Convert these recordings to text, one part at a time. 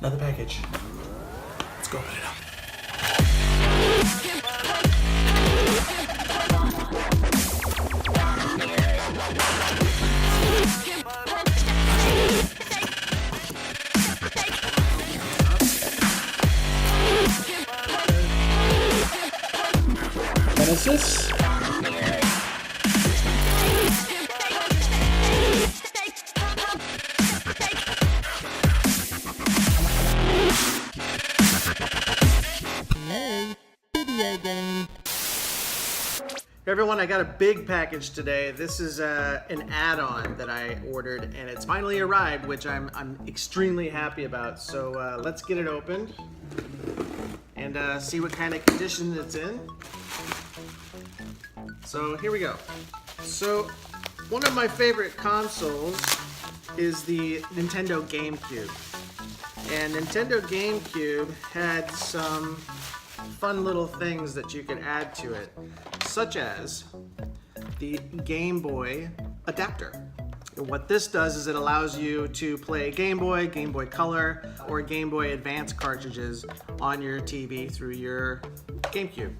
Another package. Let's go open it up. What is this? Video game. Hey everyone, I got a big package today. This is an add-on that I ordered and it's finally arrived, which I'm extremely happy about. So let's get it opened and see what kind of condition it's in. So here we go. So one of my favorite consoles is the Nintendo GameCube. And Nintendo GameCube had some fun little things that you can add to it, such as the Game Boy adapter. And what this does is it allows you to play Game Boy, Game Boy Color, or Game Boy Advance cartridges on your TV through your GameCube.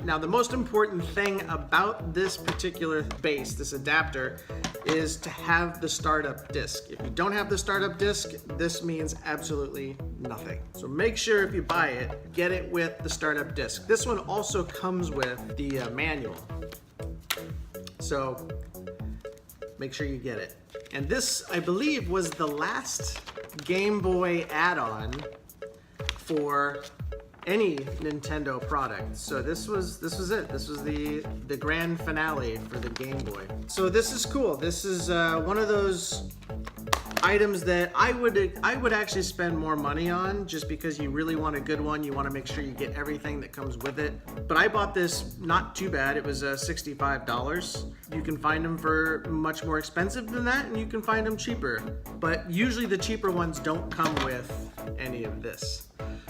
Now the most important thing about this particular base, this adapter, is to have the startup disc. If you don't have the startup disc, this means absolutely nothing. So make sure if you buy it, get it with the startup disc. This one also comes with the manual. So make sure you get it. And this, I believe, was the last Game Boy add-on for any Nintendo product. So this was it. This was the grand finale for the Game Boy. So this is cool. This is one of those items that I would actually spend more money on, just because you really want a good one. You want to make sure you get everything that comes with it. But I bought this not too bad. It was $65. You can find them for much more expensive than that, and you can find them cheaper. But usually the cheaper ones don't come with any of this.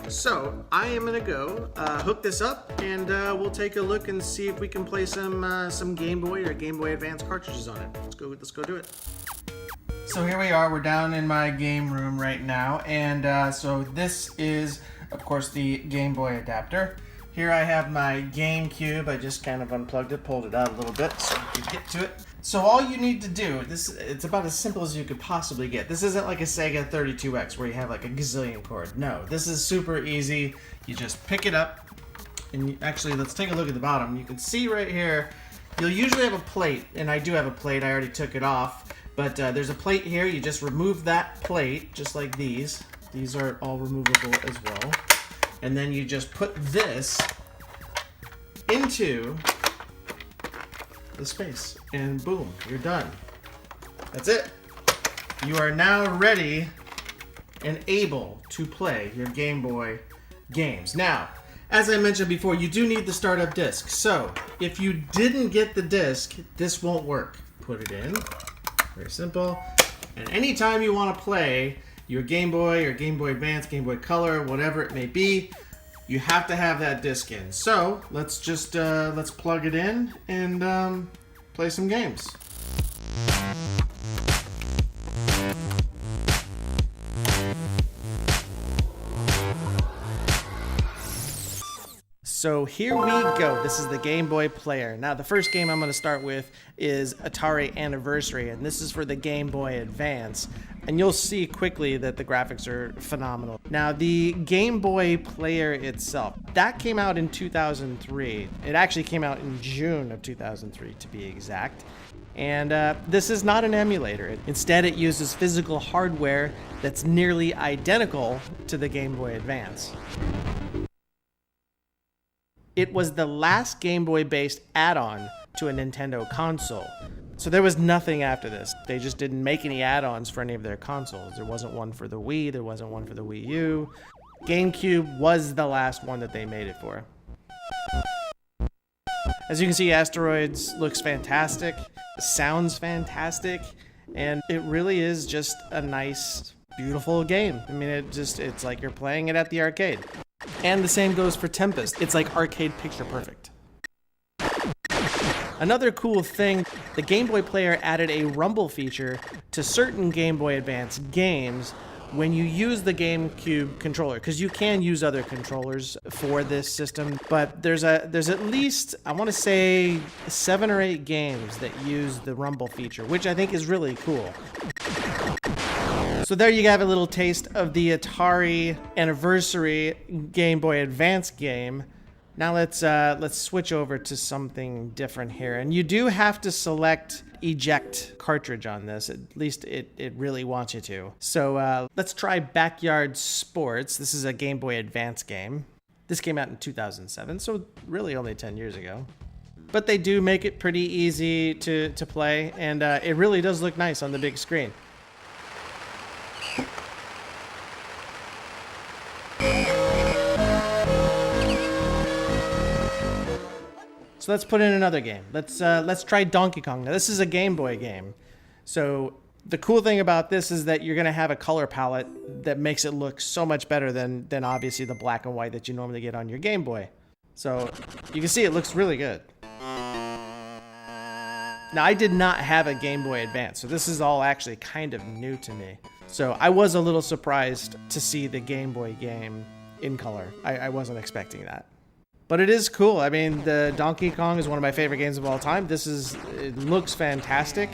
So I am gonna go hook this up, and we'll take a look and see if we can play some Game Boy or Game Boy Advance cartridges on it. Let's go do it. So here we are. We're down in my game room right now, and so this is, of course, the Game Boy adapter. Here I have my GameCube. I just kind of unplugged it, pulled it out a little bit so we can get to it. So all you need to do, it's about as simple as you could possibly get. This isn't like a Sega 32X where you have like a gazillion cord. No, this is super easy. You just pick it up, and actually, let's take a look at the bottom. You can see right here, you'll usually have a plate, and I do have a plate. I already took it off, but there's a plate here. You just remove that plate, just like these. These are all removable as well. And then you just put this into the space, and boom, you're done. That's it. You are now ready and able to play your Game Boy games. Now, as I mentioned before, you do need the startup disc. So if you didn't get the disc, this won't work. Put it in, very simple. And anytime you want to play your Game Boy or Game Boy Advance, Game Boy Color, whatever it may be, you have to have that disc in. So let's just let's plug it in and play some games. So here we go. This is the Game Boy Player. Now the first game I'm going to start with is Atari Anniversary, and this is for the Game Boy Advance. And you'll see quickly that the graphics are phenomenal. Now the Game Boy Player itself, that came out in 2003. It actually came out in June of 2003 to be exact. And this is not an emulator. Instead, it uses physical hardware that's nearly identical to the Game Boy Advance. It was the last Game Boy-based add-on to a Nintendo console. So there was nothing after this. They just didn't make any add-ons for any of their consoles. There wasn't one for the Wii, there wasn't one for the Wii U. GameCube was the last one that they made it for. As you can see, Asteroids looks fantastic, sounds fantastic, and it really is just a nice, beautiful game. I mean, it's like you're playing it at the arcade. And the same goes for Tempest. It's like arcade picture perfect. Another cool thing, the Game Boy Player added a rumble feature to certain Game Boy Advance games, when you use the GameCube controller, because you can use other controllers for this system, but there's at least, I want to say, 7 or 8 games that use the rumble feature, which I think is really cool. So there you have a little taste of the Atari Anniversary Game Boy Advance game. Now let's switch over to something different here. And you do have to select eject cartridge on this. At least it really wants you to. So let's try Backyard Sports. This is a Game Boy Advance game. This came out in 2007, so really only 10 years ago. But they do make it pretty easy to play, and it really does look nice on the big screen. So let's put in another game. Let's try Donkey Kong. Now this is a Game Boy game. So the cool thing about this is that you're gonna have a color palette that makes it look so much better than obviously the black and white that you normally get on your Game Boy. So you can see it looks really good. Now I did not have a Game Boy Advance, so this is all actually kind of new to me. So I was a little surprised to see the Game Boy game in color. I wasn't expecting that. But it is cool. I mean, the Donkey Kong is one of my favorite games of all time. It looks fantastic.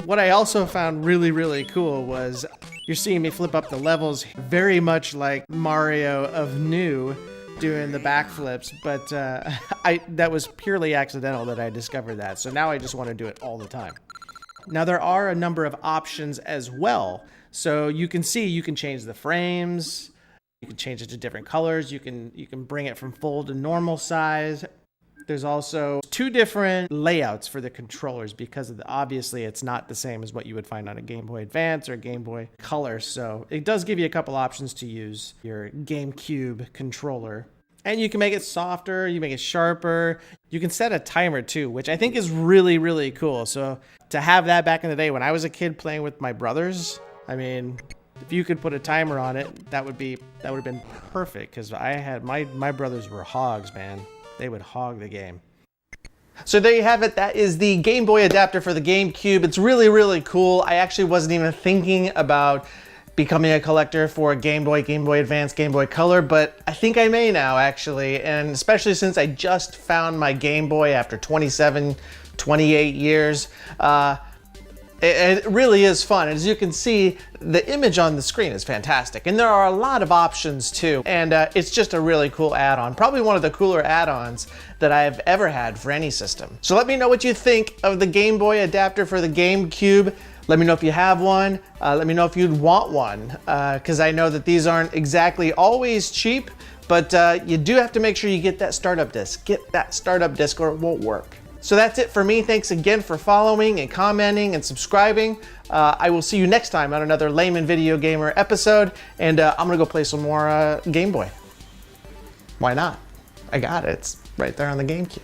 What I also found really, really cool was you're seeing me flip up the levels very much like Mario of New doing the backflips, but that was purely accidental that I discovered that. So now I just want to do it all the time. Now there are a number of options as well. So you can see you can change the frames, you can change it to different colors, you can bring it from full to normal size. There's also 2 different layouts for the controllers because obviously it's not the same as what you would find on a Game Boy Advance or Game Boy Color. So it does give you a couple options to use your GameCube controller. And you can make it softer, you make it sharper. You can set a timer too, which I think is really, really cool. So to have that back in the day when I was a kid playing with my brothers, I mean, if you could put a timer on it, that would have been perfect, because I had my brothers were hogs, man. They would hog the game. So there you have it. That is the Game Boy adapter for the GameCube. It's really, really cool. I actually wasn't even thinking about becoming a collector for Game Boy, Game Boy Advance, Game Boy Color, but I think I may now, actually, and especially since I just found my Game Boy after 27, 28 years. It really is fun. As you can see, the image on the screen is fantastic, and there are a lot of options too, and it's just a really cool add-on. Probably one of the cooler add-ons that I've ever had for any system. So let me know what you think of the Game Boy adapter for the GameCube. Let me know if you have one. Let me know if you'd want one, because I know that these aren't exactly always cheap, but you do have to make sure you get that startup disc. Get that startup disc or it won't work. So that's it for me. Thanks again for following and commenting and subscribing. I will see you next time on another Layman Video Gamer episode, and I'm gonna go play some more Game Boy. Why not? I got it. It's right there on the GameCube.